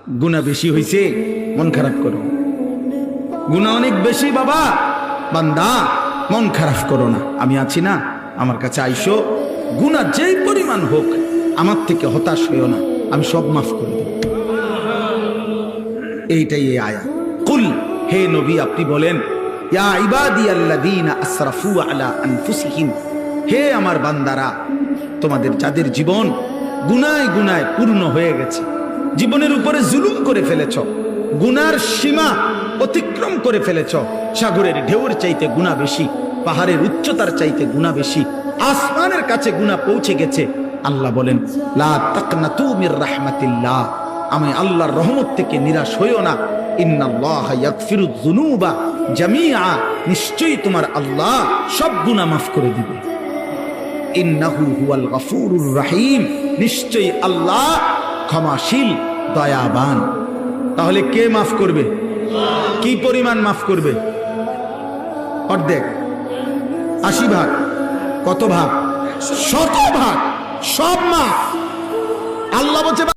গুনাহ বেশি হইছে, মন খারাপ করো। গুনাহ অনেক বেশি বাবা, বান্দা মন খারাপ করো না। আমি আছি না, আমার কাছে আইসো, গুনাহ যেই পরিমাণ হোক আমার থেকে হতাশ হইও না, আমি সব মাফ করে দেব। এইটাই এই আয়াত। কুল, হে নবী আপনি বলেন, ইয়া ইবাদিয়াল্লাযীনা আসরাফু আলা আনফুসিহিম, হে আমার বান্দারা, তোমাদের যাদের জীবন গুনায় গুনায় পূর্ণ হয়ে গেছে, জীবনের উপরে জুলুম করে ফেলেছ, গুনার সীমা অতিক্রম করে ফেলেছ, সাগরের ঢেউর চাইতে গুনাহ বেশি, পাহাড়ের উচ্চতার চাইতে গুনাহ বেশি, আসমানের কাছে গুনাহ পৌঁছে গেছে। আল্লাহ বলেন, লা তাকনাতু মির রাহমাতিল্লাহ, আমি আল্লাহর রহমত থেকে নিরাশ হইও না। ইন্নাল্লাহা ইয়াগফিরুয যুনুবা জামিআ, নিশ্চয়ই তোমার আল্লাহ সব গুনাহ মাফ করে দিবে। ইন্নাহু হুয়াল গফুরুর রহিম, নিশ্চয়ই আল্লাহ ক্ষমাশীল দয়াবান। তাহলে কে মাফ করবে? কি পরিমাণ মাফ করবে? অর্ধেক, 80 ভাগ, কত ভাগ? 100 ভাগ, সব মাফ। আল্লাহ বলছে